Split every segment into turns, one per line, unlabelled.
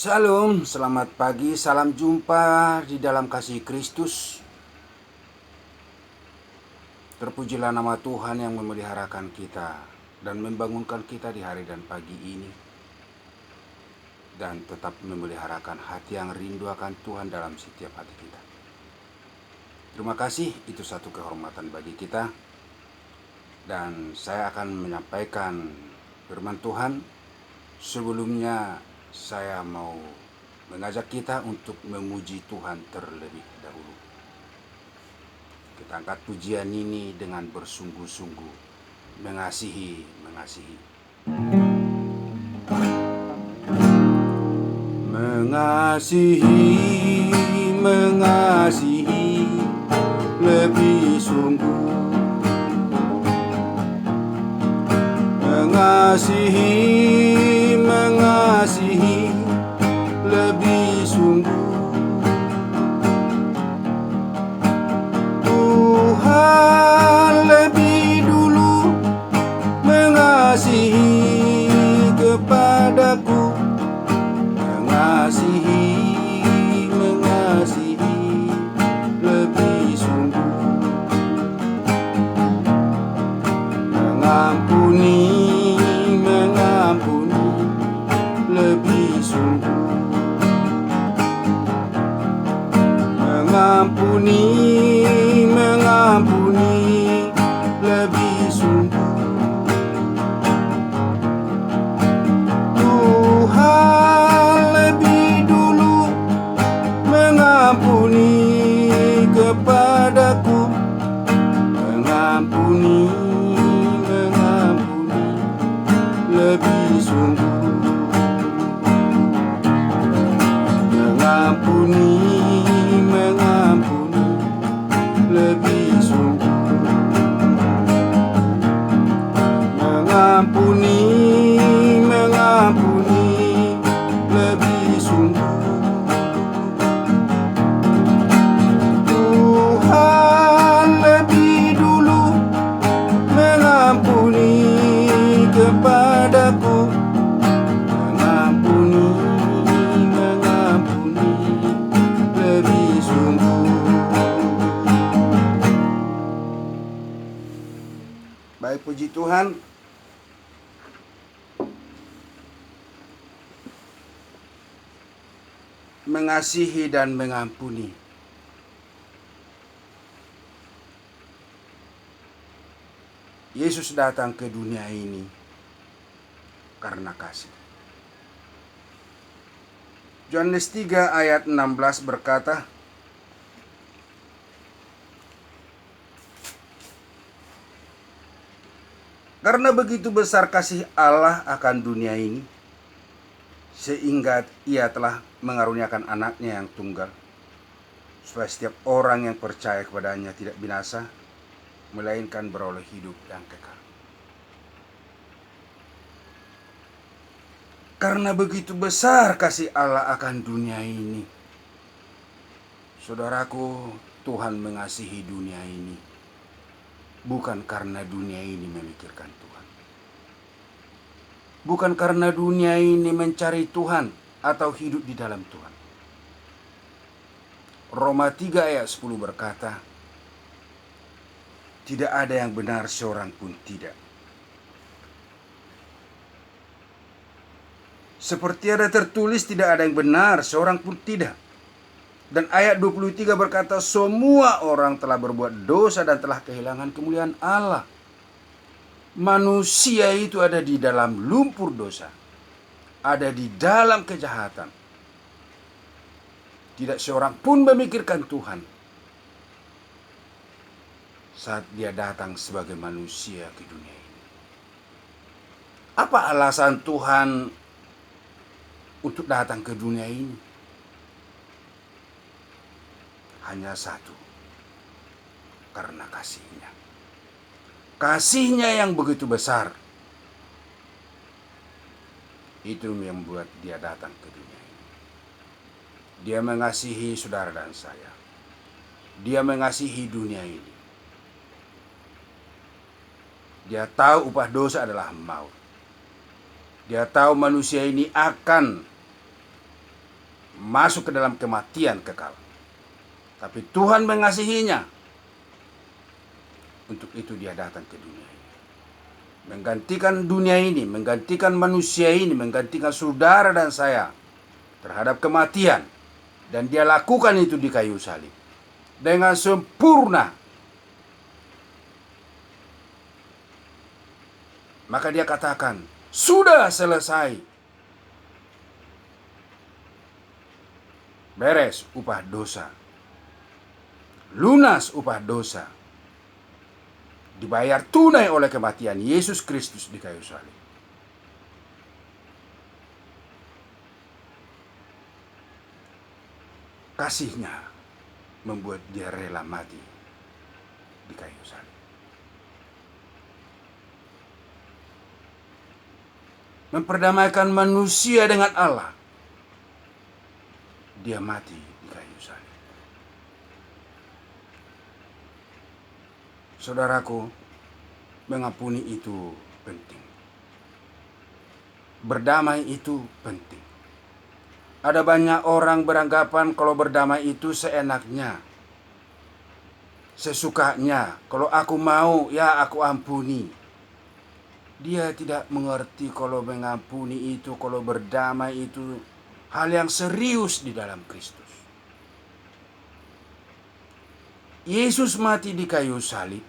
Shalom, selamat pagi, salam jumpa di dalam kasih Kristus. Terpujilah nama Tuhan yang memeliharakan kita dan membangunkan kita di hari dan pagi ini, dan tetap memeliharakan hati yang rindu akan Tuhan dalam setiap hati kita. Terima kasih, itu satu kehormatan bagi kita. Dan saya akan menyampaikan firman Tuhan. Sebelumnya saya mau mengajak kita untuk memuji Tuhan terlebih dahulu. Kita angkat pujian ini dengan bersungguh-sungguh, mengasihi. Mengasihi lebih sungguh. Mengasihi lebih sungguh. Tuhan lebih dulu mengasihi kepadaku. Mengasihi lebih sungguh. Mengampuni lebih sungguh. Mengampuni lebih sungguh. Tuhan lebih dulu mengampuni kepadaku. Mengampuni lebih sungguh. Mengampuni lebih sungguh. Mengampuni lebih sungguh. Tuhan lebih dulu mengampuni kepadaku. Mengampuni lebih sungguh. Baik, puji Tuhan. Mengasihi dan mengampuni. Yesus datang ke dunia ini karena kasih. Yohanes 3 ayat 16 berkata, karena begitu besar kasih Allah akan dunia ini, sehingga Ia telah mengaruniakan anaknya yang tunggal, supaya setiap orang yang percaya kepadanya tidak binasa, melainkan beroleh hidup yang kekal. Karena begitu besar kasih Allah akan dunia ini, saudaraku, Tuhan mengasihi dunia ini bukan karena dunia ini memikirkan Tuhan, bukan karena dunia ini mencari Tuhan atau hidup di dalam Tuhan. Roma 3 ayat 10 berkata, tidak ada yang benar seorang pun tidak. Seperti ada tertulis, tidak ada yang benar seorang pun tidak. Dan ayat 23 berkata, semua orang telah berbuat dosa dan telah kehilangan kemuliaan Allah. Manusia itu ada di dalam lumpur dosa, ada di dalam kejahatan. Tidak seorang pun memikirkan Tuhan saat Dia datang sebagai manusia ke dunia ini. Apa alasan Tuhan untuk datang ke dunia ini? Hanya satu, karena kasih-Nya. Kasih-Nya yang begitu besar, itu yang membuat Dia datang ke dunia ini. Dia mengasihi saudara dan saya. Dia mengasihi dunia ini. Dia tahu upah dosa adalah maut. Dia tahu manusia ini akan masuk ke dalam kematian kekal. Tapi Tuhan mengasihinya. Untuk itu dia datang ke dunia ini. Menggantikan dunia ini, menggantikan manusia ini, menggantikan saudara dan saya terhadap kematian. Dan dia lakukan itu di kayu salib. Dengan sempurna. Maka dia katakan, sudah selesai. Beres upah dosa. Lunas upah dosa. Dibayar tunai oleh kematian Yesus Kristus di kayu salib. Kasihnya membuat dia rela mati di kayu salib. Memperdamaikan manusia dengan Allah. Dia mati di kayu salib. Saudaraku, mengampuni itu penting. Berdamai itu penting. Ada banyak orang beranggapan kalau berdamai itu seenaknya, sesukanya. Kalau aku mau, ya aku ampuni. Dia tidak mengerti kalau mengampuni itu, kalau berdamai itu hal yang serius di dalam Kristus. Yesus mati di kayu salib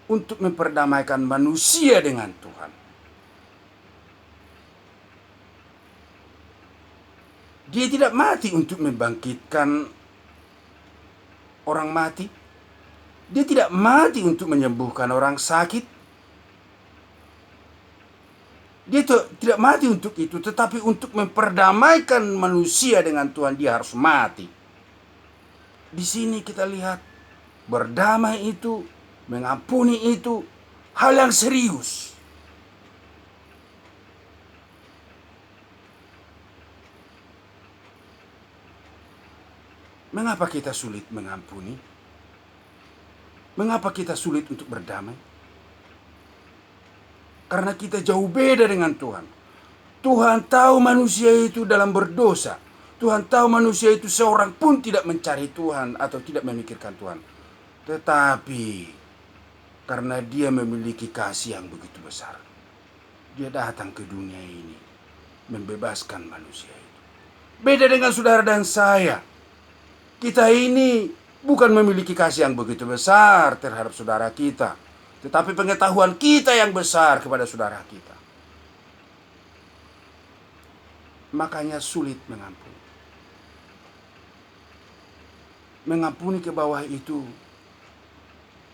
untuk memperdamaikan manusia dengan Tuhan. Dia tidak mati untuk membangkitkan orang mati. Dia tidak mati untuk menyembuhkan orang sakit. Dia tidak mati untuk itu, tetapi untuk memperdamaikan manusia dengan Tuhan, dia harus mati. Di sini kita lihat berdamai itu, mengampuni itu hal yang serius. Mengapa kita sulit mengampuni? Mengapa kita sulit untuk berdamai? Karena kita jauh beda dengan Tuhan. Tuhan tahu manusia itu dalam berdosa. Tuhan tahu manusia itu seorang pun tidak mencari Tuhan atau tidak memikirkan Tuhan. Tetapi karena dia memiliki kasih yang begitu besar, dia datang ke dunia ini membebaskan manusia itu. Beda dengan saudara dan saya. Kita ini bukan memiliki kasih yang begitu besar terhadap saudara kita, tetapi pengetahuan kita yang besar kepada saudara kita. Makanya sulit mengampuni. Mengampuni ke bawah itu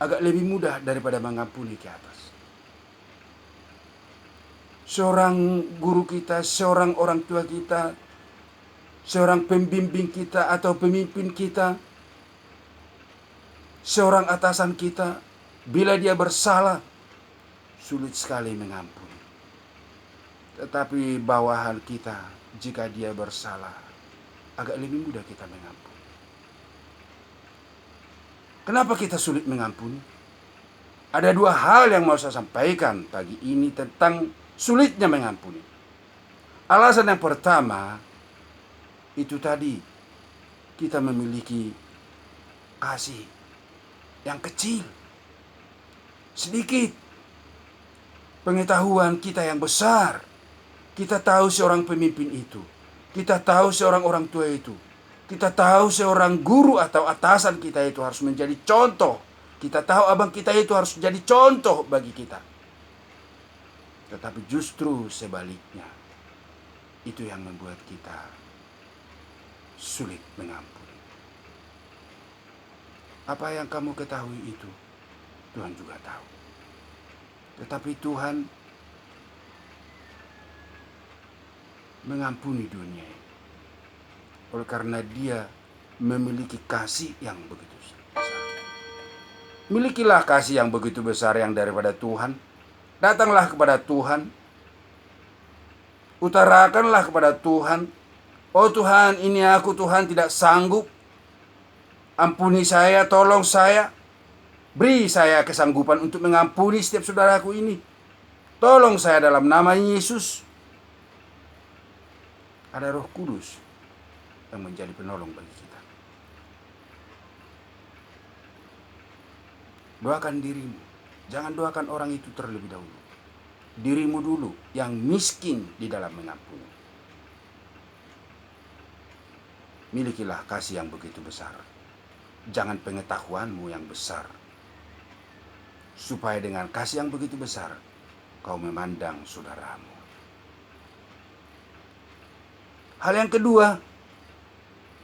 agak lebih mudah daripada mengampuni ke atas. Seorang guru kita, seorang orang tua kita, seorang pembimbing kita atau pemimpin kita, seorang atasan kita, bila dia bersalah, sulit sekali mengampuni. Tetapi bawahan kita, jika dia bersalah, agak lebih mudah kita mengampuni. Kenapa kita sulit mengampuni? Ada dua hal yang mau saya sampaikan pagi ini tentang sulitnya mengampuni. Alasan yang pertama, itu tadi, kita memiliki kasih yang kecil, sedikit. Pengetahuan kita yang besar. Kita tahu seorang pemimpin itu. Kita tahu seorang orang tua itu. Kita tahu seorang guru atau atasan kita itu harus menjadi contoh. Kita tahu abang kita itu harus menjadi contoh bagi kita. Tetapi justru sebaliknya, itu yang membuat kita sulit mengampuni. Apa yang kamu ketahui itu, Tuhan juga tahu. Tetapi Tuhan mengampuni dunia ini. Oleh karena dia memiliki kasih yang begitu besar. Milikilah kasih yang begitu besar yang daripada Tuhan. Datanglah kepada Tuhan. Utarakanlah kepada Tuhan. Oh Tuhan, ini aku Tuhan tidak sanggup. Ampuni saya, tolong saya. Beri saya kesanggupan untuk mengampuni setiap saudaraku ini. Tolong saya dalam nama Yesus. Ada Roh Kudus yang menjadi penolong bagi kita. Doakan dirimu, jangan doakan orang itu terlebih dahulu. Dirimu dulu yang miskin di dalam mengampuni. Milikilah kasih yang begitu besar. Jangan pengetahuanmu yang besar. Supaya dengan kasih yang begitu besar, kau memandang saudaramu. Hal yang kedua,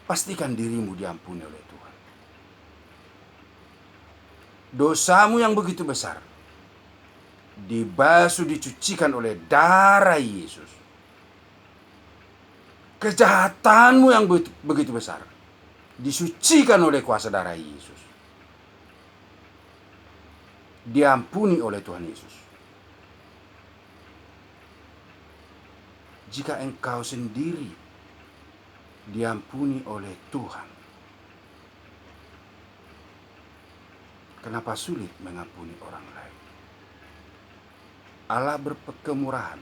pastikan dirimu diampuni oleh Tuhan. Dosamu yang begitu besar, dibasuh dicucikan oleh darah Yesus. Kejahatanmu yang begitu besar, disucikan oleh kuasa darah Yesus. Diampuni oleh Tuhan Yesus. Jika engkau sendiri diampuni oleh Tuhan, kenapa sulit mengampuni orang lain? Allah berkemurahan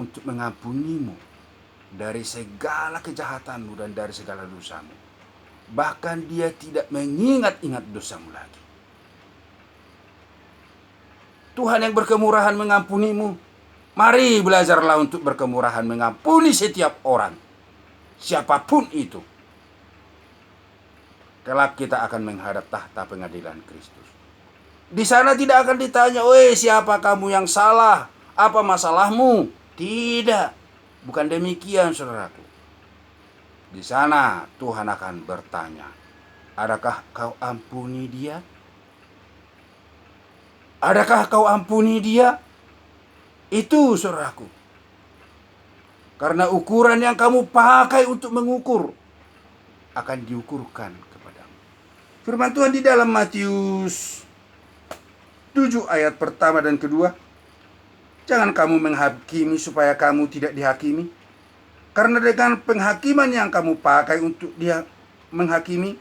untuk mengampunimu dari segala kejahatanmu dan dari segala dosamu. Bahkan Dia tidak mengingat-ingat dosamu lagi. Tuhan yang berkemurahan mengampunimu. Mari belajarlah untuk berkemurahan mengampuni setiap orang, siapapun itu. Kelak kita akan menghadap tahta pengadilan Kristus. Di sana tidak akan ditanya, "Weh, siapa kamu yang salah? Apa masalahmu?" Tidak. Bukan demikian, saudaraku. Di sana Tuhan akan bertanya, "Adakah kau ampuni dia? Adakah kau ampuni dia?" Itu, saudaraku. Karena ukuran yang kamu pakai untuk mengukur akan diukurkan kepadamu. Firman Tuhan di dalam Matius 7 ayat pertama dan kedua. Jangan kamu menghakimi supaya kamu tidak dihakimi. Karena dengan penghakiman yang kamu pakai untuk dia menghakimi,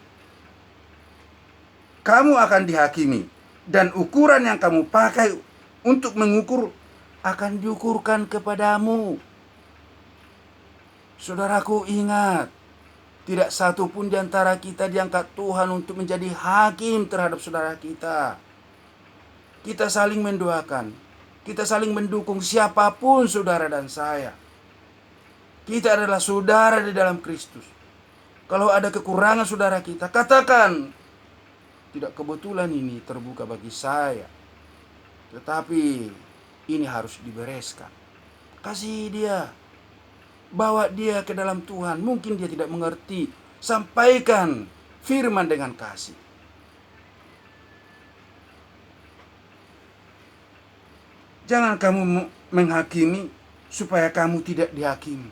kamu akan dihakimi. Dan ukuran yang kamu pakai untuk mengukur akan diukurkan kepadamu. Saudaraku, ingat, tidak satu pun di antara kita diangkat Tuhan untuk menjadi hakim terhadap saudara kita. Kita saling mendoakan, kita saling mendukung siapapun saudara dan saya. Kita adalah saudara di dalam Kristus. Kalau ada kekurangan saudara kita, katakan, "Tidak kebetulan ini terbuka bagi saya, tetapi ini harus dibereskan." Kasih dia, bawa dia ke dalam Tuhan. Mungkin dia tidak mengerti, sampaikan firman dengan kasih. Jangan kamu menghakimi supaya kamu tidak dihakimi.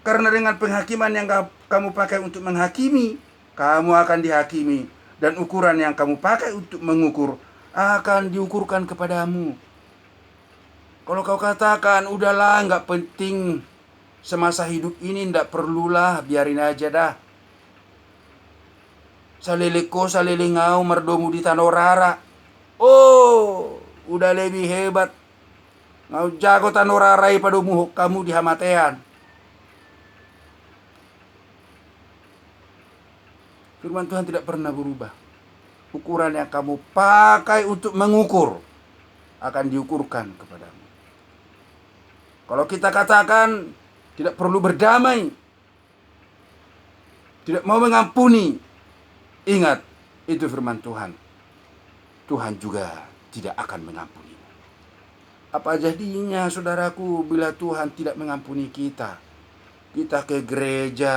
Karena dengan penghakiman yang kamu pakai untuk menghakimi, kamu akan dihakimi. Dan ukuran yang kamu pakai untuk mengukur akan diukurkan kepadamu. Kalau kau katakan, "Udahlah, nggak penting, semasa hidup ini ndak perlulah, biarin aja dah. Saliliko salilingau merdomu di tanorara." Oh, udah lebih hebat. Ngau jago tanorarai padomu kamu di hamatean. Firman Tuhan tidak pernah berubah. Ukuran yang kamu pakai untuk mengukur akan diukurkan kepadamu. Kalau kita katakan tidak perlu berdamai, tidak mau mengampuni, ingat, itu firman Tuhan. Tuhan juga tidak akan mengampuni. Apa jadinya, saudaraku, bila Tuhan tidak mengampuni kita? Kita ke gereja,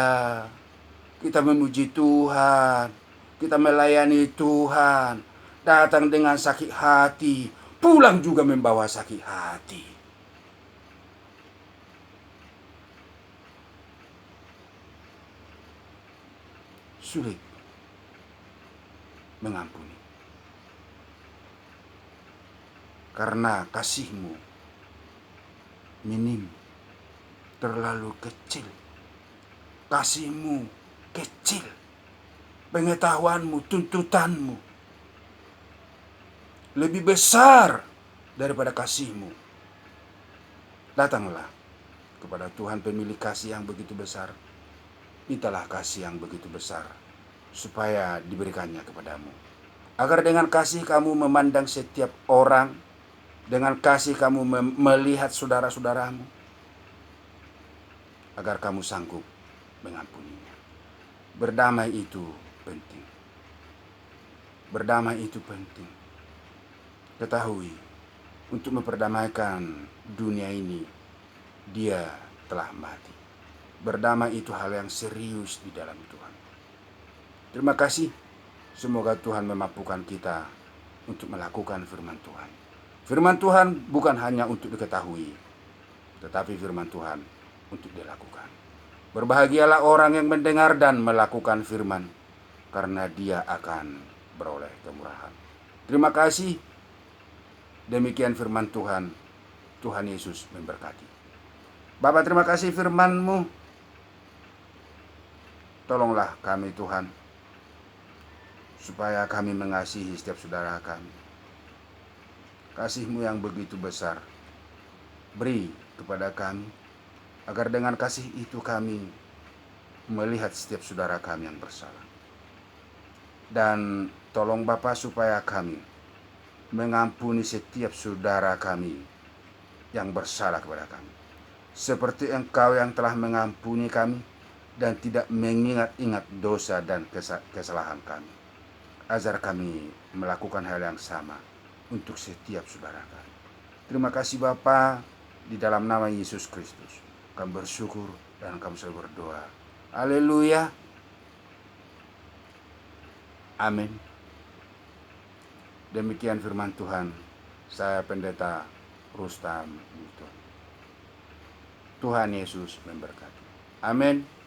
kita memuji Tuhan, kita melayani Tuhan, datang dengan sakit hati, pulang juga membawa sakit hati. Sulit mengampuni. Karena kasihmu minim, terlalu kecil. Kasihmu kecil. Pengetahuanmu, tuntutanmu lebih besar daripada kasihmu. Datanglah kepada Tuhan pemilik kasih yang begitu besar. mintalah kasih yang begitu besar supaya diberikannya kepadamu. Agar dengan kasih kamu memandang setiap orang, dengan kasih kamu melihat saudara-saudaramu, agar kamu sanggup mengampuninya. Berdamai itu penting. Berdamai itu penting. Ketahui, untuk memperdamaikan dunia ini, Dia telah mati. Berdamai itu hal yang serius di dalam Tuhan. Terima kasih. Semoga Tuhan memampukan kita untuk melakukan firman Tuhan. Firman Tuhan bukan hanya untuk diketahui, tetapi firman Tuhan untuk dilakukan. Berbahagialah orang yang mendengar dan melakukan firman, karena dia akan beroleh kemurahan. Terima kasih. Demikian firman Tuhan. Tuhan Yesus memberkati. Bapa, terima kasih firman-Mu. Tolonglah kami Tuhan, supaya kami mengasihi setiap saudara kami. Kasih-Mu yang begitu besar beri kepada kami, agar dengan kasih itu kami melihat setiap saudara kami yang bersalah. Dan tolong Bapa supaya kami mengampuni setiap saudara kami yang bersalah kepada kami, seperti Engkau yang telah mengampuni kami dan tidak mengingat-ingat dosa dan kesalahan kami. Ajar kami melakukan hal yang sama untuk setiap saudara kami. Terima kasih Bapa, di dalam nama Yesus Kristus kami bersyukur dan kami selalu berdoa. Haleluya. Amin. Demikian firman Tuhan. Saya Pendeta Rustam. Tuhan Yesus memberkati. Amin.